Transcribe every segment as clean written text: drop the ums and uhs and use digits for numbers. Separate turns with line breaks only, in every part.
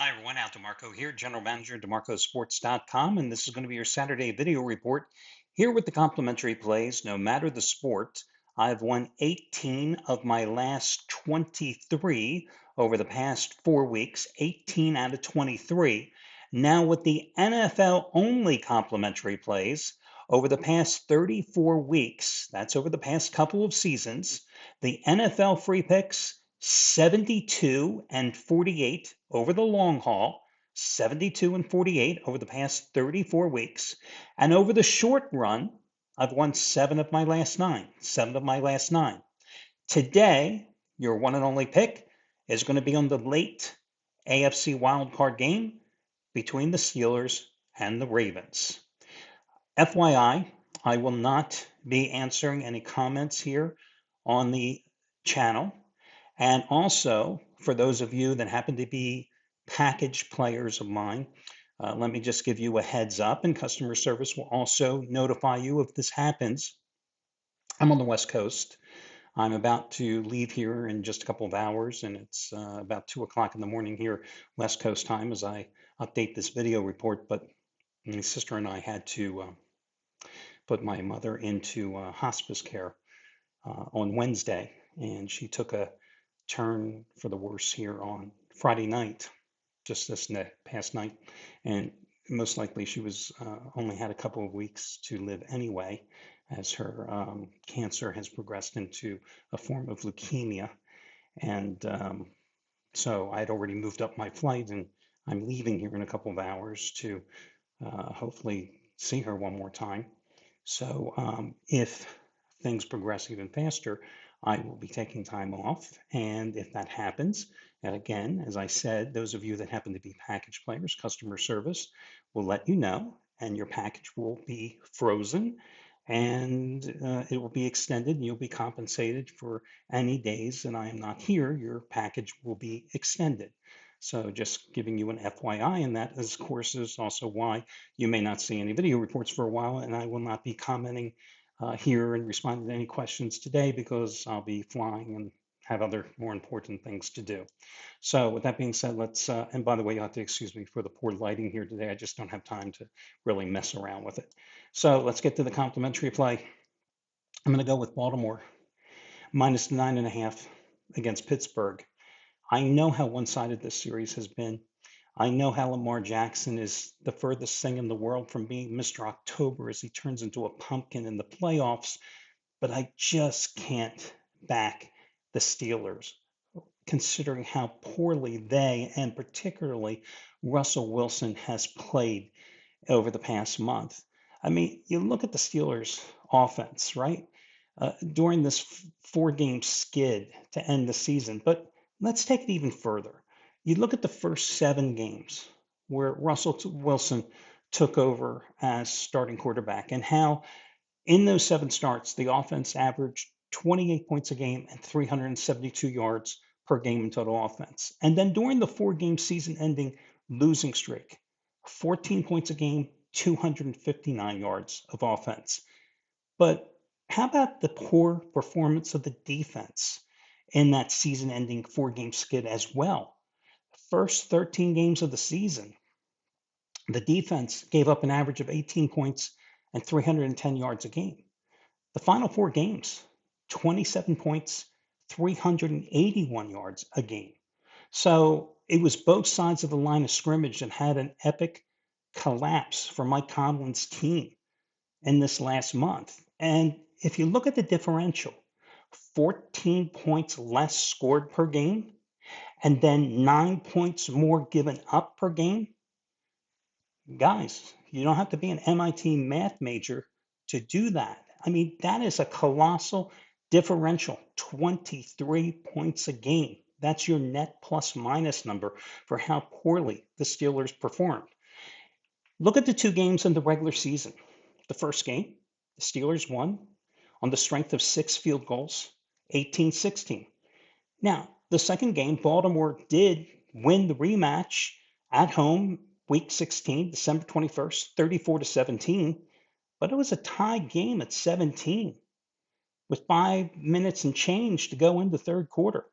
Hi everyone, Al DeMarco here, General Manager at DeMarcoSports.com, and this is going to be your Saturday video report. Here with the complimentary plays, no matter the sport, I've won 18 of my last 23 over the past 4 weeks, 18 out of 23. Now with the NFL only complimentary plays, over the past 34 weeks, that's over the past couple of seasons, the NFL free picks 72 and 48 over the long haul, 72 and 48 over the past 34 weeks. And over the short run, I've won seven of my last nine. Seven of my last nine. Today, your one and only pick is going to be on the late AFC wildcard game between the Steelers and the Ravens. FYI, I will not be answering any comments here on the channel. And also, for those of you that happen to be package players of mine, let me just give you a heads up, and customer service will also notify you if this happens. I'm on the West Coast. I'm about to leave here in just a couple of hours, and it's about 2 o'clock in the morning here, West Coast time, as I update this video report. But my sister and I had to put my mother into hospice care on Wednesday, and she took a turn for the worse here on Friday night, just this past night, and most likely she was only had a couple of weeks to live anyway, as her cancer has progressed into a form of leukemia, and so I'd already moved up my flight, and I'm leaving here in a couple of hours to hopefully see her one more time. So if things progress even faster, I will be taking time off. And if that happens, and again, as I said, those of you that happen to be package players, customer service will let you know, and your package will be frozen and it will be extended, and you'll be compensated for any days that I am not here. Your package will be extended. So just giving you an FYI, and that, of course, is also why you may not see any video reports for a while, and I will not be commenting here and responding to any questions today because I'll be flying and have other more important things to do. So with that being said, and by the way, you have to excuse me for the poor lighting here today. I just don't have time to really mess around with it. So let's get to the complimentary play. I'm going to go with Baltimore, minus 9.5 against Pittsburgh. I know how one-sided this series has been. I know how Lamar Jackson is the furthest thing in the world from being Mr. October as he turns into a pumpkin in the playoffs, but I just can't back the Steelers, considering how poorly they, and particularly Russell Wilson, has played over the past month. I mean, you look at the Steelers' offense, right? During this four-game skid to end the season, but let's take it even further. You look at the first 7 games where Russell Wilson took over as starting quarterback, and how in those 7 starts, the offense averaged 28 points a game and 372 yards per game in total offense. And then during the 4-game season ending losing streak, 14 points a game, 259 yards of offense. But how about the poor performance of the defense in that season ending 4-game skid as well? First 13 games of the season, the defense gave up an average of 18 points and 310 yards a game. The final 4 games, 27 points, 381 yards a game. So it was both sides of the line of scrimmage that had an epic collapse for Mike Tomlin's team in this last month. And if you look at the differential, 14 points less scored per game, and then 9 points more given up per game. Guys, you don't have to be an MIT math major to do that. I mean, that is a colossal differential, 23 points a game. That's your net plus minus number for how poorly the Steelers performed. Look at the 2 games in the regular season. The first game, the Steelers won on the strength of 6 field goals, 18-16. Now, the second game, Baltimore did win the rematch at home, week 16, December 21st, 34-17, but it was a tie game at 17 with 5 minutes and change to go in the third quarter.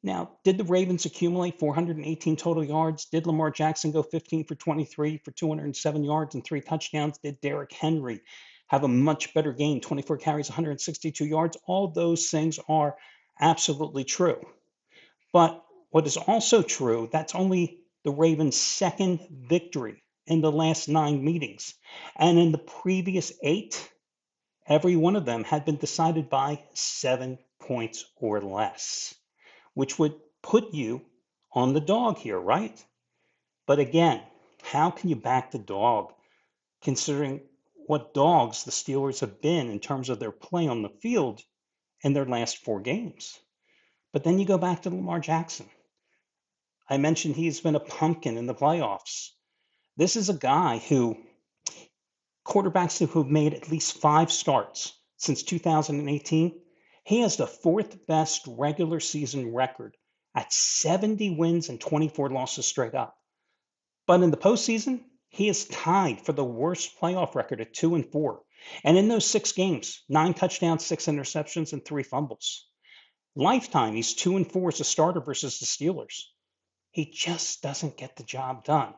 Now, did the Ravens accumulate 418 total yards? Did Lamar Jackson go 15 for 23 for 207 yards and three touchdowns? Did Derrick Henry have a much better game, 24 carries, 162 yards? All those things are absolutely true. But what is also true, that's only the Ravens' second victory in the last 9 meetings. And in the previous 8, every one of them had been decided by 7 points or less, which would put you on the dog here, right? But again, how can you back the dog considering what dogs the Steelers have been in terms of their play on the field in their last 4 games? But then you go back to Lamar Jackson. I mentioned he's been a pumpkin in the playoffs. This is a guy who quarterbacks who have made at least 5 starts since 2018. He has the fourth best regular season record at 70 wins and 24 losses straight up. But in the postseason, he is tied for the worst playoff record at 2-4. And in those 6 games, 9 touchdowns, 6 interceptions, and 3 fumbles. Lifetime, he's 2-4 as a starter versus the Steelers. He just doesn't get the job done.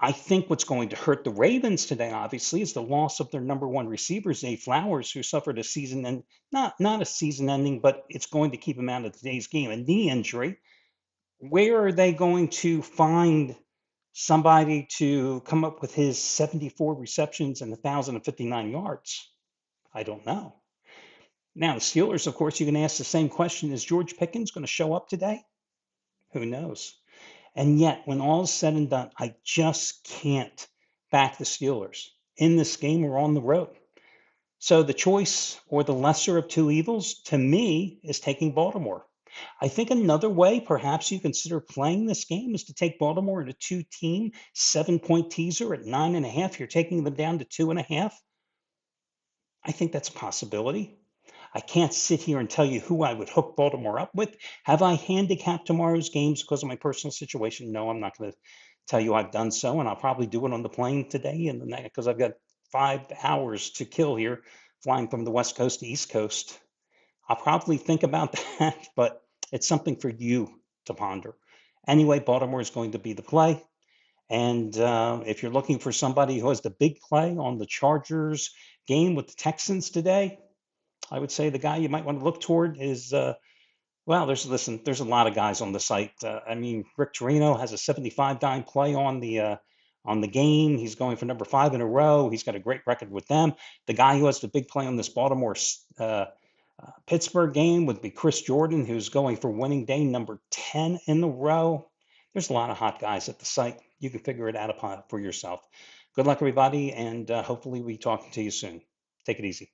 I think what's going to hurt the Ravens today, obviously, is the loss of their number one receiver, Zay Flowers, who suffered a season and not a season ending, but it's going to keep him out of today's game, a knee injury. Where are they going to find somebody to come up with his 74 receptions and 1,059 yards? I don't know. Now, the Steelers, of course, you can ask the same question: is George Pickens going to show up today? Who knows? And yet, when all is said and done, I just can't back the Steelers in this game or on the road. So the choice or the lesser of two evils to me is taking Baltimore. I think another way perhaps you consider playing this game is to take Baltimore in a 2-team 7-point teaser at 9.5. You're taking them down to 2.5. I think that's a possibility. I can't sit here and tell you who I would hook Baltimore up with. Have I handicapped tomorrow's games because of my personal situation? No, I'm not going to tell you I've done so, and I'll probably do it on the plane today and the night because I've got 5 hours to kill here, flying from the West Coast to East Coast. I'll probably think about that, but it's something for you to ponder. Anyway, Baltimore is going to be the play. And if you're looking for somebody who has the big play on the Chargers game with the Texans today, I would say the guy you might want to look toward is, there's a lot of guys on the site. Rick Torino has a 75 dime play on the game. He's going for number 5 in a row. He's got a great record with them. The guy who has the big play on this Baltimore Pittsburgh game would be Chris Jordan, who's going for winning day number 10 in a row. There's a lot of hot guys at the site. You can figure it out upon for yourself. Good luck, everybody, and hopefully we talk to you soon. Take it easy.